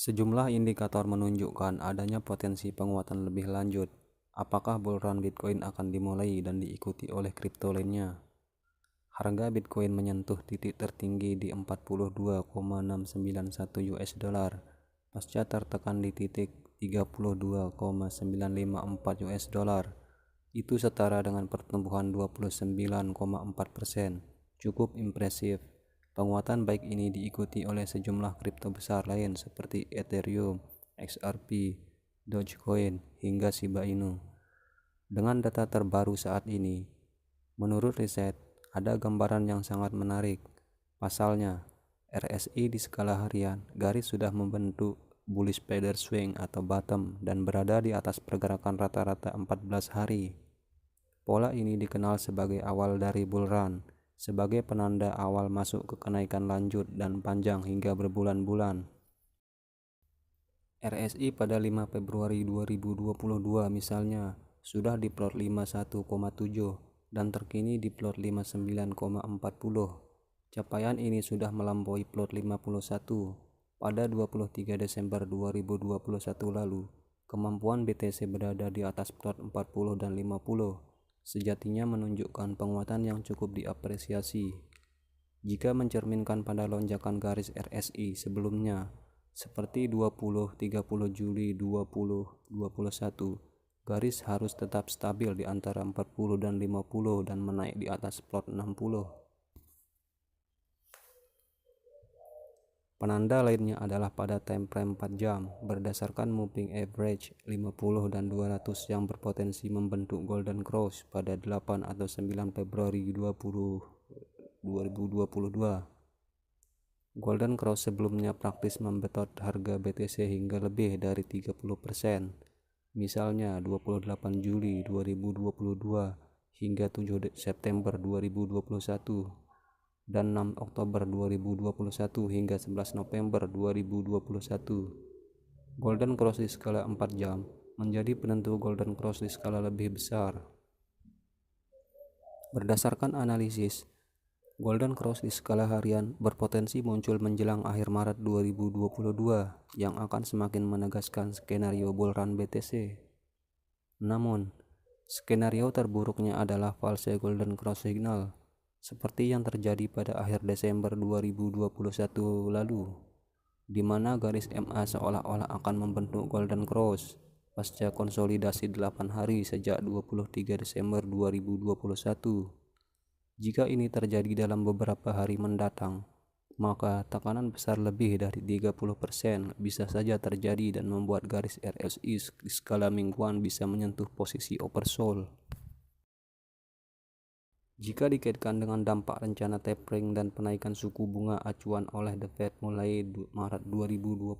Sejumlah indikator menunjukkan adanya potensi penguatan lebih lanjut. Apakah bull run Bitcoin akan dimulai dan diikuti oleh kripto lainnya? Harga Bitcoin menyentuh titik tertinggi di 42,691 US dollar pasca tertekan di titik 32,954 US dollar. Itu setara dengan pertumbuhan 29,4%. Cukup impresif. Penguatan baik ini diikuti oleh sejumlah kripto besar lain seperti Ethereum, XRP, Dogecoin, hingga Shiba Inu. Dengan data terbaru saat ini, menurut riset, ada gambaran yang sangat menarik. Pasalnya, RSI di skala harian garis sudah membentuk bullish feather swing atau bottom dan berada di atas pergerakan rata-rata 14 hari. Pola ini dikenal sebagai awal dari bull run, sebagai penanda awal masuk ke kenaikan lanjut dan panjang hingga berbulan-bulan. RSI pada 5 Februari 2022 misalnya sudah diplot 51,7 dan terkini diplot 59,40. Capaian ini sudah melampaui plot 51 pada 23 Desember 2021 lalu. Kemampuan BTC berada di atas plot 40 dan 50 sejatinya menunjukkan penguatan yang cukup diapresiasi. Jika mencerminkan pada lonjakan garis RSI sebelumnya seperti 20-30 Juli 2021, garis harus tetap stabil di antara 40 dan 50 dan menaik di atas plot 60. Penanda lainnya adalah pada time frame 4 jam berdasarkan moving average 50 dan 200 yang berpotensi membentuk golden cross pada 8 atau 9 Februari 2022. Golden cross sebelumnya praktis membetot harga BTC hingga lebih dari 30%. Misalnya 28 Juli 2022 hingga 7 September 2021. Dan 6 Oktober 2021 hingga 11 November 2021. Golden cross di skala 4 jam menjadi penentu golden cross di skala lebih besar. Berdasarkan analisis, golden cross di skala harian berpotensi muncul menjelang akhir Maret 2022 yang akan semakin menegaskan skenario bull run BTC. Namun, skenario terburuknya adalah false golden cross signal, seperti yang terjadi pada akhir Desember 2021 lalu, di mana garis MA seolah-olah akan membentuk golden cross pasca konsolidasi 8 hari sejak 23 Desember 2021. Jika ini terjadi dalam beberapa hari mendatang, maka tekanan besar lebih dari 30% bisa saja terjadi dan membuat garis RSI di skala mingguan bisa menyentuh posisi oversold. Jika dikaitkan dengan dampak rencana tapering dan penaikan suku bunga acuan oleh The Fed mulai Maret 2022,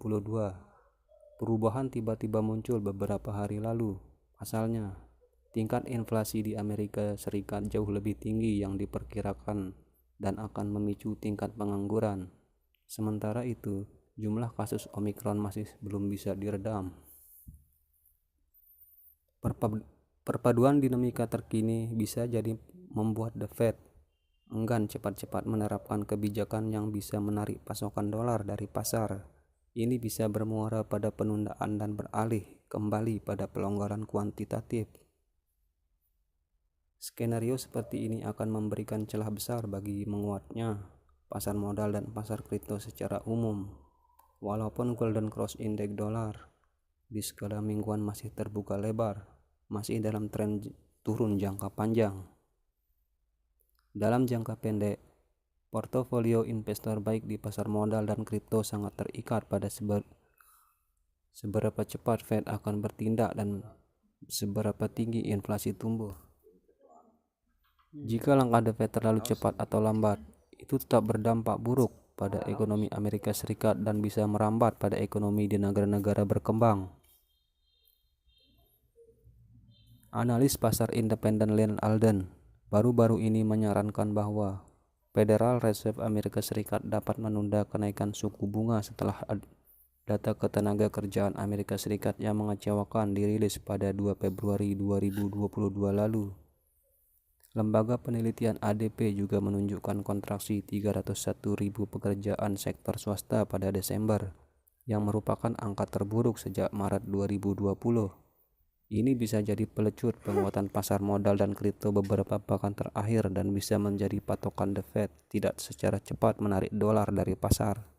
perubahan tiba-tiba muncul beberapa hari lalu. Pasalnya, tingkat inflasi di Amerika Serikat jauh lebih tinggi yang diperkirakan dan akan memicu tingkat pengangguran. Sementara itu, jumlah kasus Omikron masih belum bisa diredam. Perpaduan dinamika terkini bisa jadi membuat The Fed enggan cepat-cepat menerapkan kebijakan yang bisa menarik pasokan dolar dari pasar. Ini bisa bermuara pada penundaan dan beralih kembali pada pelonggaran kuantitatif. Skenario seperti ini akan memberikan celah besar bagi menguatnya pasar modal dan pasar kripto secara umum. Walaupun golden cross indeks dolar di skala mingguan masih terbuka lebar, masih dalam tren turun jangka panjang. Dalam jangka pendek, portofolio investor baik di pasar modal dan kripto sangat terikat pada seberapa cepat Fed akan bertindak dan seberapa tinggi inflasi tumbuh. Jika langkah The Fed terlalu cepat atau lambat, itu tetap berdampak buruk pada ekonomi Amerika Serikat dan bisa merambat pada ekonomi di negara-negara berkembang. Analis pasar independen Len Alden baru-baru ini menyarankan bahwa Federal Reserve Amerika Serikat dapat menunda kenaikan suku bunga setelah data ketenaga kerjaan Amerika Serikat yang mengecewakan dirilis pada 2 Februari 2022 lalu. Lembaga penelitian ADP juga menunjukkan kontraksi 301.000 pekerjaan sektor swasta pada Desember, yang merupakan angka terburuk sejak Maret 2020. Ini bisa jadi pelecut penguatan pasar modal dan kripto beberapa pekan terakhir dan bisa menjadi patokan The Fed tidak secara cepat menarik dolar dari pasar.